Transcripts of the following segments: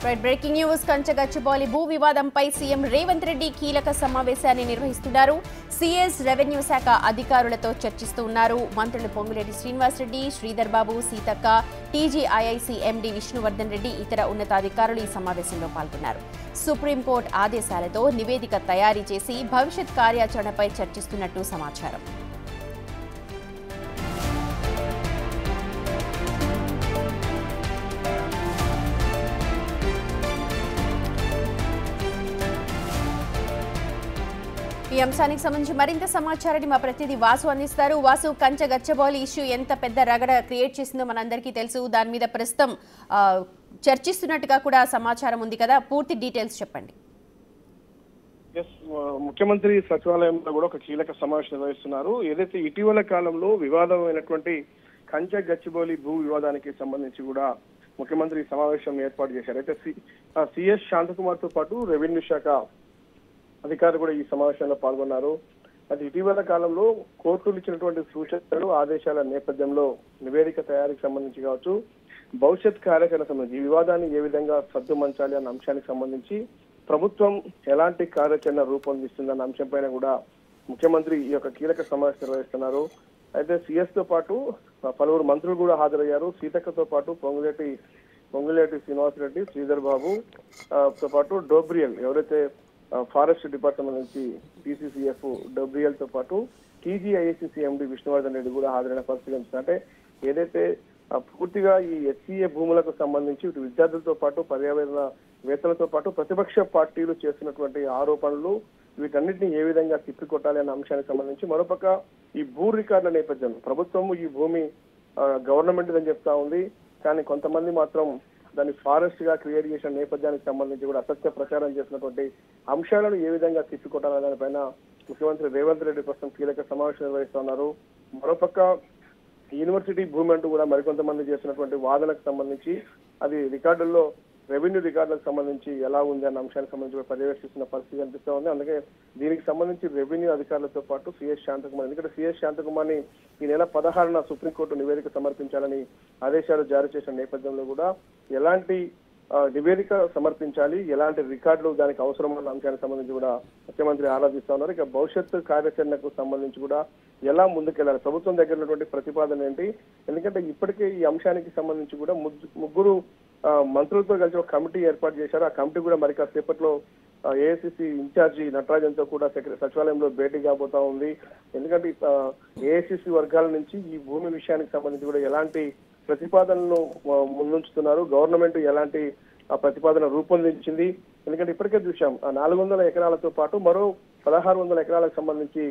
Right breaking news Kanchagachibowli భూ వివాదంపై CM Revanth Reddy కీలక సమావేశాన్ని నిర్వహిస్తున్నారు. సీఎస్ రెవెన్యూ శాఖ అధికారులతో చర్చిస్తూ ఉన్నారు. మంత్రులు పొంగులేటి శ్రీనివాసరెడ్డి, శ్రీధర్ బాబు, సీతక్క, టీజీఐఐసీ ఎండీ విష్ణువర్ధన్ రెడ్డి ఇతర ఉన్నతాధికారులు ఈ సమావేశంలో పాల్గొన్నారు. సుప్రీంకోర్టు ఆదేశాలతో నివేదిక తయారీ చేసి భవిష్యత్ కార్యాచరణపై చర్చిస్తున్నట్టు సమాచారం. ఈ అంశానికి సంబంధించి మరింత సమాచారాన్ని మా ప్రతినిధి వాసు అందిస్తారు. వాసు, కంచగచ్చిబౌలి ఇష్యూ ఎంత పెద్ద రగడ క్రియేట్ చేసిందో మనందరికీ తెలుసు. దాని మీద ప్రస్తుతం చర్చిస్తున్నట్టుగా కూడా సమాచారం ఉంది కదా, పూర్తి డీటెయిల్స్ చెప్పండి. ముఖ్యమంత్రి సచివాలయంలో కూడా ఒక కీలక సమావేశం నిర్వహిస్తున్నారు. ఏదైతే ఇటీవల కాలంలో వివాదమైనటువంటి కంచగచ్చిబౌలి భూ వివాదానికి సంబంధించి కూడా ముఖ్యమంత్రి సమావేశం ఏర్పాటు చేశారు. అయితే సిఎస్ శాంతకుమార్ తో పాటు రెవెన్యూ శాఖ అధికారులు కూడా ఈ సమావేశంలో పాల్గొన్నారు. అది ఇటీవల కాలంలో కోర్టులు ఇచ్చినటువంటి సూచనలు, ఆదేశాల నేపథ్యంలో నివేదిక తయారీకి సంబంధించి కావచ్చు, భవిష్యత్ కార్యాచరణ సంబంధించి ఈ వివాదాన్ని ఏ విధంగా సద్దుమంచాలి అన్న అంశానికి సంబంధించి ప్రభుత్వం ఎలాంటి కార్యాచరణ రూపొందిస్తుందన్న అంశంపైన కూడా ముఖ్యమంత్రి ఈ యొక్క కీలక సమావేశం నిర్వహిస్తున్నారు. అయితే సిఎస్ తో పాటు పలువురు మంత్రులు కూడా హాజరయ్యారు. సీతక్కతో పాటు పొంగులేటి శ్రీనివాసరెడ్డి, శ్రీధర్ బాబు తో పాటు డోబ్రియల్, ఎవరైతే ఫారెస్ట్ డిపార్ట్మెంట్ నుంచి టీసీసీఎఫ్ డబ్ల్యూఎల్ తో పాటు టీజీఐఏసీసీ ఎండీ విష్ణువర్ధన్ రెడ్డి కూడా హాజరైన పరిస్థితి అంటే ఏదైతే పూర్తిగా ఈ హెచ్సీఏ భూములకు సంబంధించి ఇటు విద్యార్థులతో పాటు పర్యావరణవేత్తలతో పాటు ప్రతిపక్ష పార్టీలు చేస్తున్నటువంటి ఆరోపణలు, వీటన్నిటిని ఏ విధంగా తిప్పికొట్టాలి అన్న అంశానికి సంబంధించి మరోపక్క ఈ భూ రికార్డుల నేపథ్యంలో ప్రభుత్వం ఈ భూమి గవర్నమెంట్ అని చెప్తా ఉంది, కానీ కొంతమంది మాత్రం దాన్ని ఫారెస్ట్ గా క్రియేట్ చేసిన నేపథ్యానికి సంబంధించి కూడా అసత్య ప్రచారం చేసినటువంటి అంశాలను ఏ విధంగా తిప్పికొట్టాలనే దానిపైన ముఖ్యమంత్రి రేవంత్ రెడ్డి ప్రస్తుతం కీలక సమావేశం నిర్వహిస్తున్నారు. మరోపక్క యూనివర్సిటీ భూమి అంటూ కూడా మరికొంతమంది చేసినటువంటి వాదనకు సంబంధించి అది రికార్డుల్లో రెవెన్యూ రికార్డులకు సంబంధించి ఎలా ఉంది అన్న అంశానికి సంబంధించి పర్యవేక్షిస్తున్న పరిస్థితి కనిపిస్తూ ఉంది. అందుకే దీనికి సంబంధించి రెవెన్యూ అధికారులతో పాటు సిఎస్ శాంతకుమార్, ఎందుకంటే సిఎస్ శాంతకుమార్ ని ఈ నెల 16న సుప్రీంకోర్టు నివేదిక సమర్పించాలని ఆదేశాలు జారీ చేసిన నేపథ్యంలో కూడా ఎలాంటి నివేదిక సమర్పించాలి, ఎలాంటి రికార్డులు దానికి అవసరమైన అంశానికి సంబంధించి కూడా ముఖ్యమంత్రి ఆలోచిస్తా ఉన్నారు. ఇక భవిష్యత్తు కార్యాచరణకు సంబంధించి కూడా ఎలా ముందుకెళ్లాలి, ప్రభుత్వం దగ్గర ఉన్నటువంటి ప్రతిపాదన ఏంటి, ఎందుకంటే ఇప్పటికే ఈ అంశానికి సంబంధించి కూడా ముగ్గురు మంత్రులతో కలిసి ఒక కమిటీ ఏర్పాటు చేశారు. ఆ కమిటీ కూడా మరి కాసేపట్లో ఏఐసిసి ఇన్ఛార్జి నటరాజన్ తో కూడా సచివాలయంలో భేటీ కాబోతా ఉంది. ఎందుకంటే ఏఐసిసి వర్గాల నుంచి ఈ భూమి విషయానికి సంబంధించి కూడా ఎలాంటి ప్రతిపాదనలు ముందుంచుతున్నారు, గవర్నమెంట్ ఎలాంటి ప్రతిపాదన రూపొందించింది, ఎందుకంటే ఇప్పటికే చూసాం 400 ఎకరాలతో పాటు మరో 1600 ఎకరాలకు సంబంధించి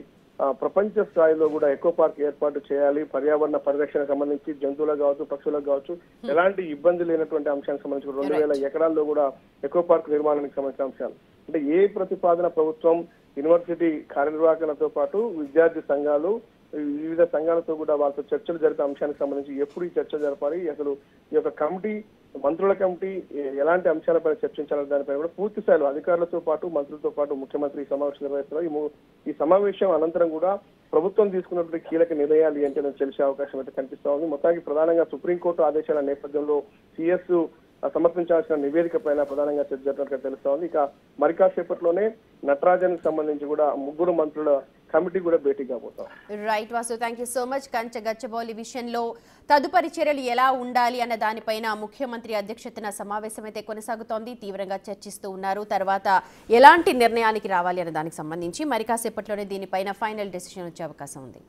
ప్రపంచ స్థాయిలో కూడా ఎకో పార్క్ ఏర్పాటు చేయాలి, పర్యావరణ పరిరక్షణ సంబంధించి జంతువులకు కావచ్చు, పక్షులకు కావచ్చు ఎలాంటి ఇబ్బంది లేనటువంటి అంశానికి సంబంధించి 2000 ఎకరాల్లో కూడా ఎకో పార్క్ నిర్మాణానికి సంబంధించిన అంశాలు అంటే ఏ ప్రతిపాదన ప్రభుత్వం యూనివర్సిటీ కార్యనిర్వాహకులతో పాటు విద్యార్థి సంఘాలు, వివిధ సంఘాలతో కూడా వాళ్ళతో చర్చలు జరిపే అంశానికి సంబంధించి ఎప్పుడు ఈ చర్చ జరపాలి, అసలు ఈ యొక్క కమిటీ మంత్రుల కమిటీ ఎలాంటి అంశాలపై చర్చించాలని దానిపై కూడా పూర్తి స్థాయిలో అధికారులతో పాటు మంత్రులతో పాటు ముఖ్యమంత్రి సమావేశం నిర్వహిస్తున్నారు. ఈ సమావేశం అనంతరం కూడా ప్రభుత్వం తీసుకున్నటువంటి కీలక నిర్ణయాలు ఏంటో తెలిసే అవకాశం అయితే కనిపిస్తా ఉంది. మొత్తానికి ప్రధానంగా సుప్రీంకోర్టు ఆదేశాల నేపథ్యంలో సిఎస్ సమర్పించాల్సిన నివేదిక పైన ప్రధానంగా చర్చ జరిగినట్టుగా తెలుస్తా ఉంది. ఇక మరి కాసేపట్లోనే నటరాజన్ కి సంబంధించి కూడా ముగ్గురు మంత్రుల కమిటీ కూడా భేటీ కాబోతాం. Right Vasu, thank you so much. Kancha Gachibowli విషయంలో తదుపరి చర్యలు ఎలా ఉండాలి అన్న దానిపైన ముఖ్యమంత్రి అధ్యక్షతన సమావేశం అయితే కొనసాగుతోంది. తీవ్రంగా చర్చిస్తూ ఉన్నారు. తర్వాత ఎలాంటి నిర్ణయానికి రావాలి అన్న దానికి సంబంధించి మరి కాసేపట్లోనే దీనిపైన ఫైనల్ డెసిషన్ వచ్చే అవకాశం ఉంది.